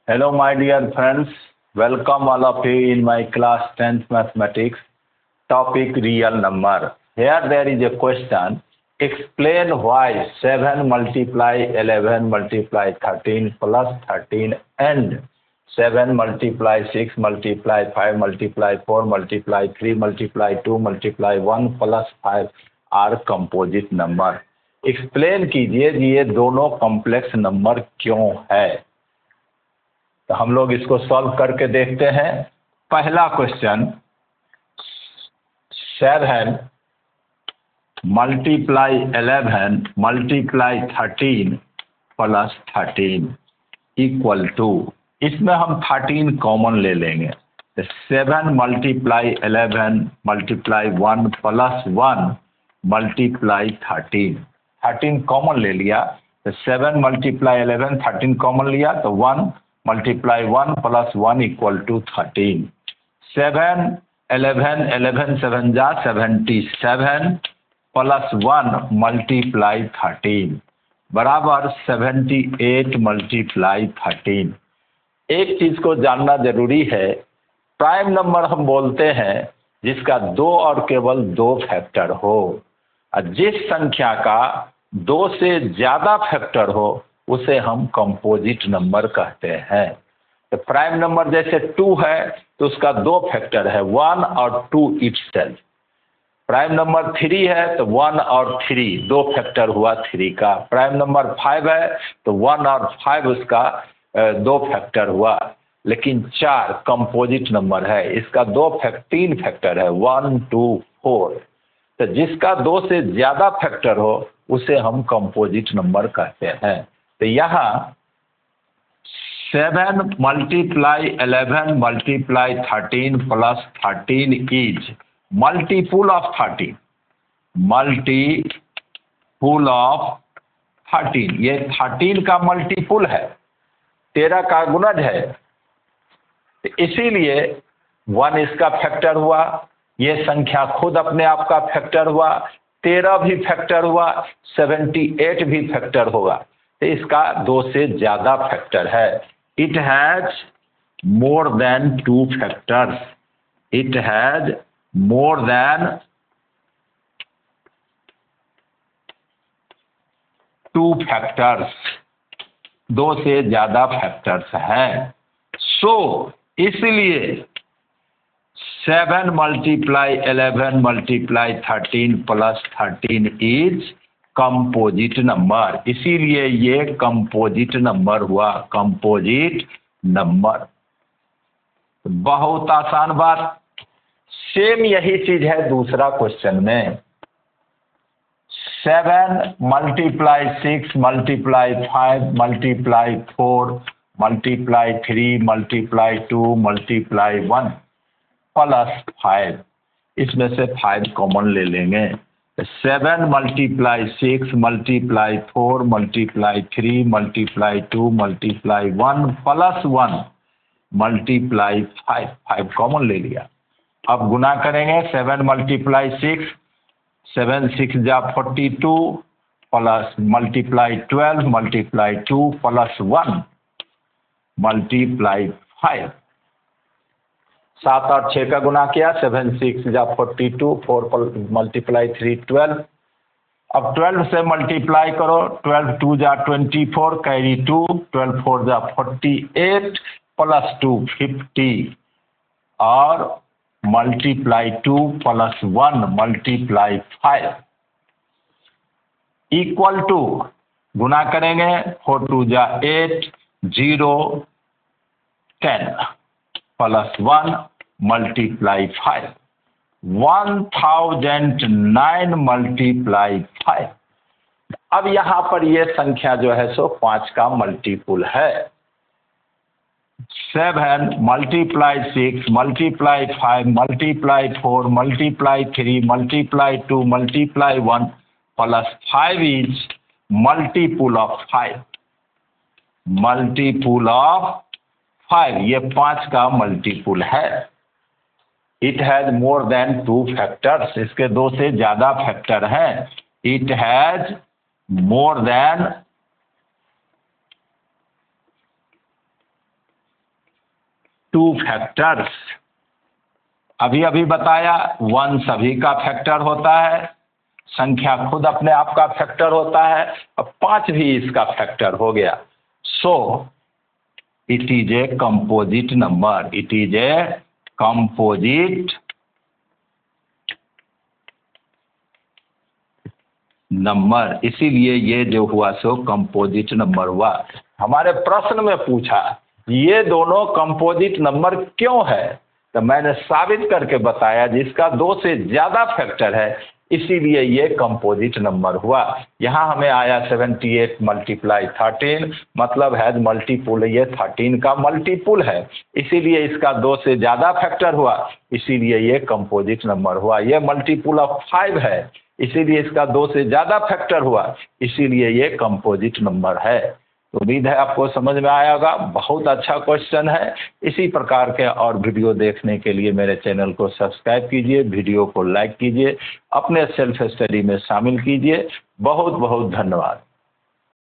Hello, my dear friends. Welcome all of you in my class 10th mathematics topic real number. Here there is a question. Explain why 7 multiply 11 multiply 13 plus 13 and 7 multiply 6 multiply 5 multiply 4 multiply 3 multiply 2 multiply 1 plus 5 are composite number. Explain कीजिए ये दोनों complex number क्यों है। तो हम लोग इसको solve करके देखते हैं। पहला question 7 multiply 11 multiply 13 plus 13 equal to, इसमें हम 13 कॉमन ले लेंगे। 7 multiply 11 multiply 1 plus 1 multiply 13 common ले लिया। तो 7 मल्टीप्लाई 11 13 कॉमन लिया तो 1 मल्टीप्लाई 1 प्लस 1 इक्वल टू 13। 7 11 11 7 जा 77 प्लस 1 मल्टीप्लाई 13 बराबर 78 मल्टीप्लाई 13। एक चीज को जानना जरूरी है, प्राइम नंबर हम बोलते हैं जिसका दो और केवल दो फैक्टर हो। जिस संख्या का दो से ज्यादा फैक्टर हो उसे हम कंपोजिट नंबर कहते हैं। तो प्राइम नंबर जैसे 2 है तो उसका दो फैक्टर है 1 और 2 इटसेल्फ। प्राइम नंबर 3 है तो 1 और 3 दो फैक्टर हुआ 3 का। प्राइम नंबर 5 है तो 1 और 5 उसका दो फैक्टर हुआ। लेकिन 4 कंपोजिट नंबर है, इसका 3 फैक्टर है 1 2 4। तो जिसका दो से ज्यादा फैक्टर हो उसे हम कंपोजिट नंबर कहते हैं। तो यहाँ 7 multiply 11 multiply 13 plus 13 is multiple of 13। Multiple of 13, ये 13 का मल्टीपुल है, 13 का गुणज है। तो इसीलिए 1 इसका फैक्टर हुआ, ये संख्या खुद अपने आप का फैक्टर हुआ, 13 भी फैक्टर हुआ, 78 भी फैक्टर होगा। तो इसका दो से ज्यादा फैक्टर है। It has more than 2 factors. It has more than 2 factors, दो से ज्यादा फैक्टर्स हैं। सो इसलिए 7 multiply 11 multiply 13 plus 13 is composite number. इसीलिए ये कंपोजिट नंबर हुआ, कंपोजिट नंबर। बहुत आसान बात। सेम यही चीज है दूसरा क्वेश्चन में। 7 multiply 6 multiply 5 multiply 4 multiply 3 multiply 2 multiply 1 plus 5, इसमें से 5 कॉमन ले लेंगे। 7 multiply 6 multiply 4 multiply 3 multiply 2 multiply 1 plus 1 multiply 5 common ले लिया। अब गुना करेंगे। 7 मल्टीप्लाई 6, 7 6 जा 42 plus multiply 12 multiply 2 plus 1 multiply 5। 7 और 6 का गुना किया, 7 6 जा 42 4 मल्टीप्लाई 3 12। अब 12 से मल्टीप्लाई करो, 12 2 जा 24 कैरी 2 12 4 जा 48 प्लस 2 50 और multiply 2 plus 1 multiply 5 equal to, गुना करेंगे 4 2 जा 8 0 10 प्लस 1 मल्टीप्लाई 5 1009 मल्टीप्लाई 5। अब यहां पर यह संख्या जो है सो 5 का मल्टीपुल है। 7 multiply 6 multiply 5 multiply 4 multiply 3 multiply 2 multiply 1 plus 5 is multiple of 5। Multiple of 5, ये 5 का मल्टीपुल है। It has more than 2 factors, इसके दो से ज्यादा फैक्टर हैं। It has more than two factors, अभी अभी बताया 1 सभी का फैक्टर होता है, संख्या खुद अपने आप का फैक्टर होता है, और 5 भी इसका फैक्टर हो गया। So it is a composite number, it is a composite number, इसीलिए ये जो हुआ सो कंपोजिट नंबर हुआ। हमारे प्रश्न में पूछा ये दोनों कंपोजिट नंबर क्यों है, तो मैंने साबित करके बताया जिसका 2 से ज़्यादा फैक्टर है इसीलिए ये कंपोजिट नंबर हुआ। यहाँ हमें आया 78 × 13 मतलब है मल्टीपुल, ये 13 का मल्टीपुल है, इसीलिए इसका 2 से ज़्यादा फैक्टर हुआ, इसीलिए ये कंपोजिट नंबर हुआ। ये मल्टीपुल ऑफ 5 है, इसीलिए इसका 2 से ज़्यादा फैक्टर हुआ, इसीलिए ये कंपोजिट नंबर है। तो उम्मीद है आपको समझ में आया होगा। बहुत अच्छा क्वेश्चन है। इसी प्रकार के और वीडियो देखने के लिए मेरे चैनल को सब्सक्राइब कीजिए, वीडियो को लाइक कीजिए, अपने सेल्फ स्टडी में शामिल कीजिए। बहुत बहुत धन्यवाद।